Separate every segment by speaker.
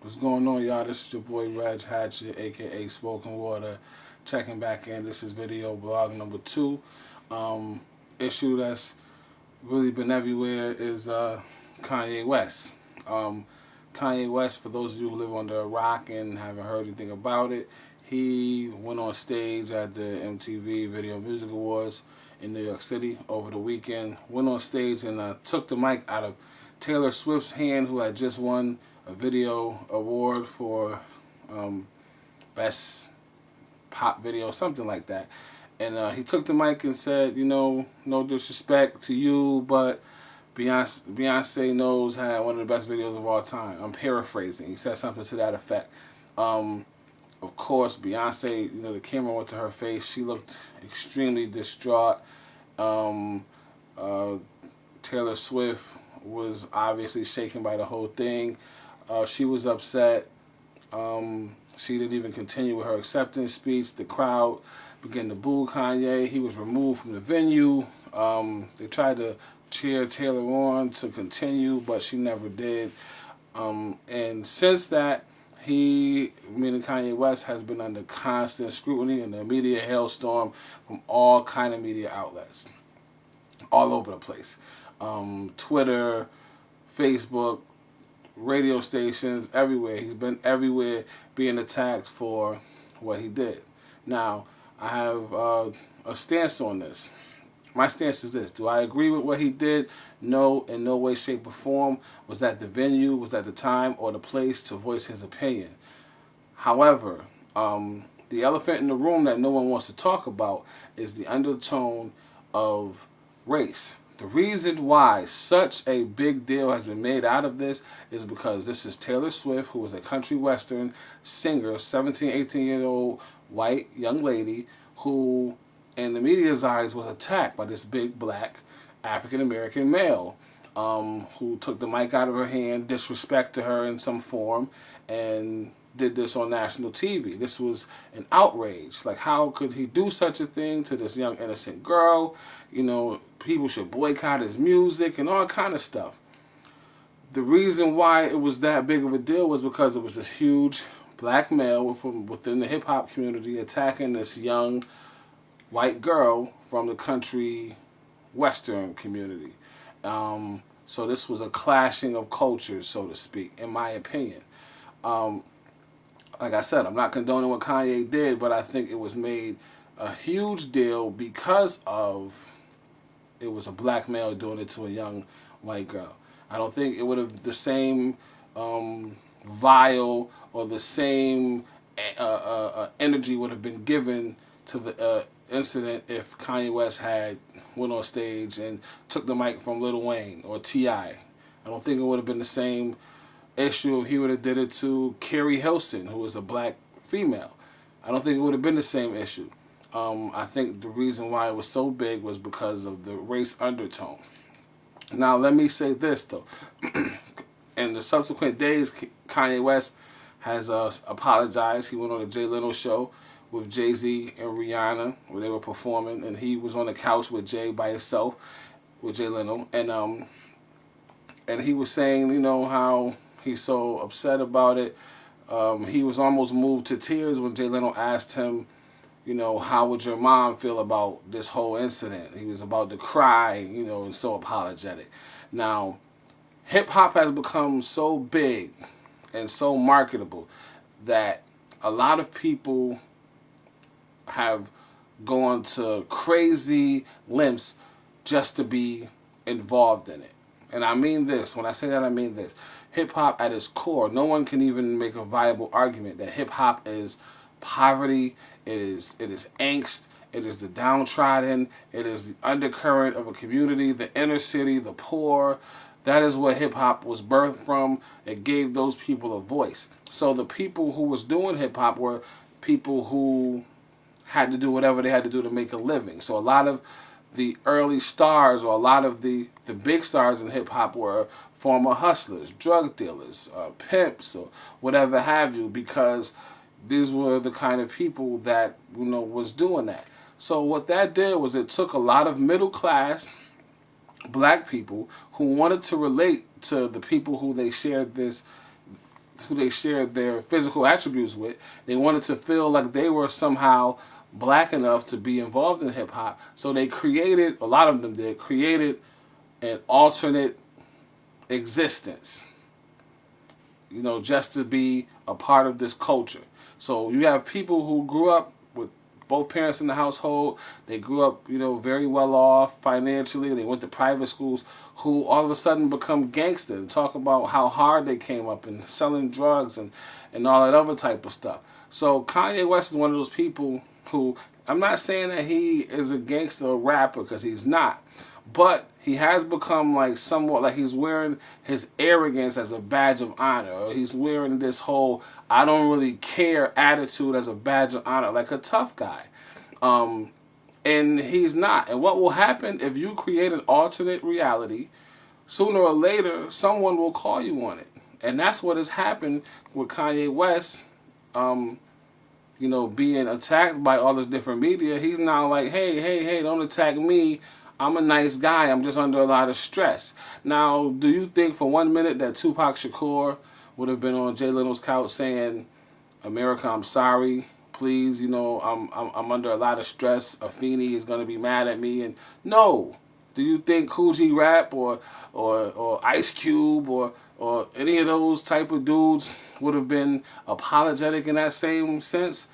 Speaker 1: What's going on, y'all? This is your boy Reg Hatchet, aka Spoken Water, checking back in. This is video blog number 2. Issue that's really been everywhere is Kanye West. Kanye West, for those of you who live under a rock and haven't heard anything about it, he went on stage at the MTV Video Music Awards in New York City over the weekend. Went on stage and took the mic out of Taylor Swift's hand, who had just won a video award for best pop video, something like that. And he took the mic and said, you know, no disrespect to you, but Beyonce knows had one of the best videos of all time. I'm paraphrasing. He said something to that effect. Of course, Beyonce, you know, the camera went to her face. She looked extremely distraught. Taylor Swift was obviously shaken by the whole thing. She was upset. She didn't even continue with her acceptance speech. The crowd began to boo Kanye. He was removed from the venue. They tried to cheer Taylor on to continue, but she never did. And since that, meaning Kanye West, has been under constant scrutiny and the media hailstorm from all kind of media outlets, all over the place. Twitter, Facebook, radio stations, everywhere. He's been everywhere being attacked for what he did. Now, I have a stance on this. My stance is this. Do I agree with what he did? No, in no way, shape, or form. Was that the venue, was that the time or the place to voice his opinion? However, the elephant in the room that no one wants to talk about is the undertone of race. The reason why such a big deal has been made out of this is because this is Taylor Swift, who is a country western singer, 17, 18-year-old white young lady who, in the media's eyes, was attacked by this big black African-American male who took the mic out of her hand, disrespected her in some form, and did this on national TV. This was an outrage. Like, how could he do such a thing to this young innocent girl? You know, people should boycott his music and all kind of stuff. The reason why it was that big of a deal was because it was this huge black male from within the hip-hop community attacking this young white girl from the country western community. So this was a clashing of cultures, so to speak, in my opinion. Like I said, I'm not condoning what Kanye did, but I think it was made a huge deal because of it was a black male doing it to a young white girl. I don't think it would have the same vial or the same energy would have been given to the incident if Kanye West had went on stage and took the mic from Lil Wayne or T.I. I don't think it would have been the same issue if he would have did it to Carrie Hilson, who was a black female. I don't think it would have been the same issue. I think the reason why it was so big was because of the race undertone. Now, let me say this, though. In the subsequent days, Kanye West has apologized. He went on a Jay Leno show with Jay-Z and Rihanna where they were performing, and he was on the couch with Jay by himself, with Jay Leno, and he was saying, you know, how he's so upset about it. He was almost moved to tears when Jay Leno asked him, you know, how would your mom feel about this whole incident? He was about to cry, you know, and so apologetic. Now, hip-hop has become so big and so marketable that a lot of people have gone to crazy lengths just to be involved in it. And I mean this. When I say that, I mean this. Hip-hop at its core, no one can even make a viable argument that hip-hop is poverty, it is angst, it is the downtrodden, it is the undercurrent of a community, the inner city, the poor. That is what hip-hop was birthed from. It gave those people a voice. So the people who was doing hip-hop were people who had to do whatever they had to do to make a living. So a lot of the early stars, or a lot of the big stars in hip-hop, were former hustlers, drug dealers, pimps, or whatever have you, because these were the kind of people that, you know, was doing that. So what that did was it took a lot of middle-class black people who wanted to relate to the people who they shared this who they shared their physical attributes with. They wanted to feel like they were somehow black enough to be involved in hip hop. So they created, a lot of them did, created an alternate existence, you know, just to be a part of this culture. So you have people who grew up with both parents in the household. They grew up, you know, very well off financially. They went to private schools, who all of a sudden become gangster and talk about how hard they came up and selling drugs and all that other type of stuff. So Kanye West is one of those people who, I'm not saying that he is a gangster or rapper, because he's not. But he has become like somewhat like he's wearing his arrogance as a badge of honor. Or he's wearing this whole I don't really care attitude as a badge of honor, like a tough guy. And he's not. And what will happen if you create an alternate reality, sooner or later, someone will call you on it. And that's what has happened with Kanye West, you know, being attacked by all this different media. He's now like, hey, don't attack me. I'm a nice guy. I'm just under a lot of stress. Now, do you think for 1 minute that Tupac Shakur would have been on Jay Leno's couch saying, "America, I'm sorry. Please, you know, I'm under a lot of stress. Afeni is gonna be mad at me." And no. Do you think Kool G Rap or Ice Cube or any of those type of dudes would have been apologetic in that same sense?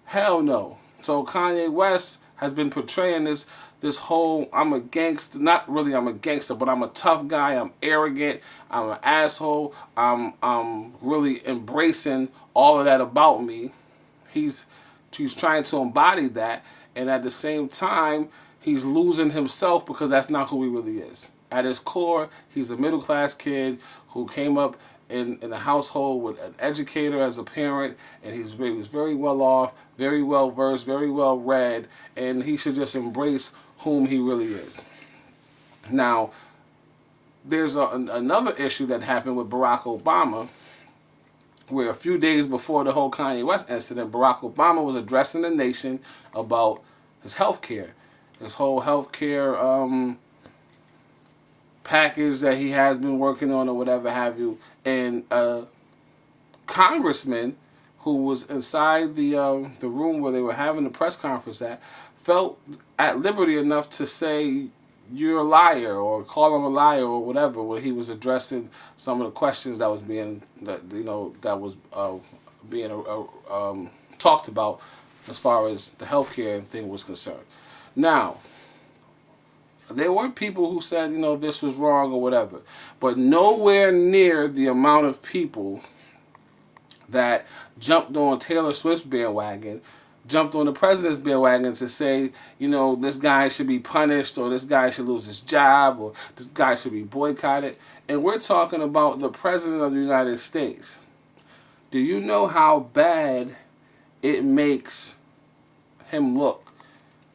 Speaker 1: Hell no. So Kanye West has been portraying this whole I'm a gangster, not really I'm a gangster, but I'm a tough guy, I'm arrogant, I'm an asshole, I'm really embracing all of that about me. He's trying to embody that, and at the same time, he's losing himself because that's not who he really is. At his core, he's a middle-class kid who came up in a household with an educator as a parent, and he was very well off, very well versed, very well read, and he should just embrace whom he really is. Now, there's another issue that happened with Barack Obama, where a few days before the whole Kanye West incident, Barack Obama was addressing the nation about his health care. His whole health care package that he has been working on or whatever have you. And a congressman who was inside the room where they were having the press conference at felt at liberty enough to say, "You're a liar," or call him a liar or whatever, when he was addressing some of the questions that was being talked about as far as the healthcare thing was concerned. Now, there were people who said, you know, this was wrong or whatever, but nowhere near the amount of people that jumped on Taylor Swift's bandwagon, jumped on the president's bandwagon to say, you know, this guy should be punished, or this guy should lose his job, or this guy should be boycotted. And we're talking about the president of the United States. Do you know how bad it makes him look?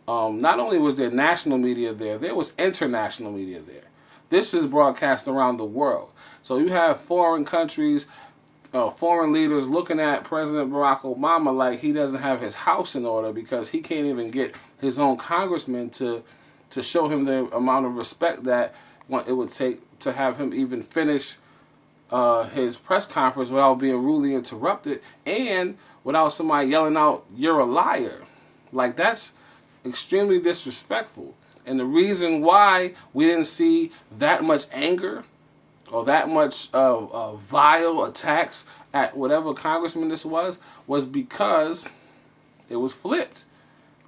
Speaker 1: Not only was there national media there was international media there. This is broadcast around the world. So you have foreign countries, foreign leaders looking at President Barack Obama like he doesn't have his house in order, because he can't even get his own congressman to show him the amount of respect that it would take to have him even finish his press conference without being rudely interrupted and without somebody yelling out, "You're a liar." Like, that's extremely disrespectful. And the reason why we didn't see that much anger or that much vile attacks at whatever congressman this was because it was flipped.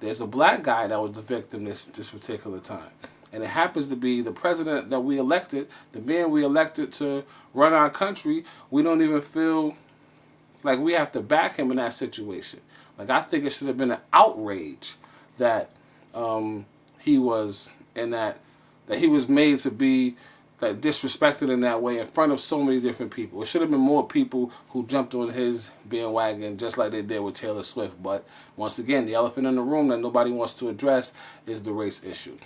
Speaker 1: There's a black guy that was the victim this particular time. And it happens to be the president that we elected, the man we elected to run our country. We don't even feel like we have to back him in that situation. Like, I think it should have been an outrage that he was in that he was made to be disrespected in that way in front of so many different people. It should have been more people who jumped on his bandwagon just like they did with Taylor Swift. But once again, the elephant in the room that nobody wants to address is the race issue.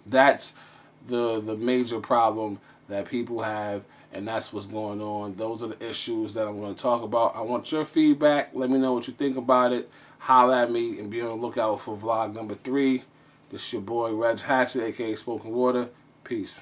Speaker 1: That's the major problem that people have, and that's what's going on. Those are the issues that I'm going to talk about. I want your feedback. Let me know what you think about it. Holler at me and be on the lookout for vlog number 3. This is your boy Reg Hatchet, aka Spoken Water. Peace.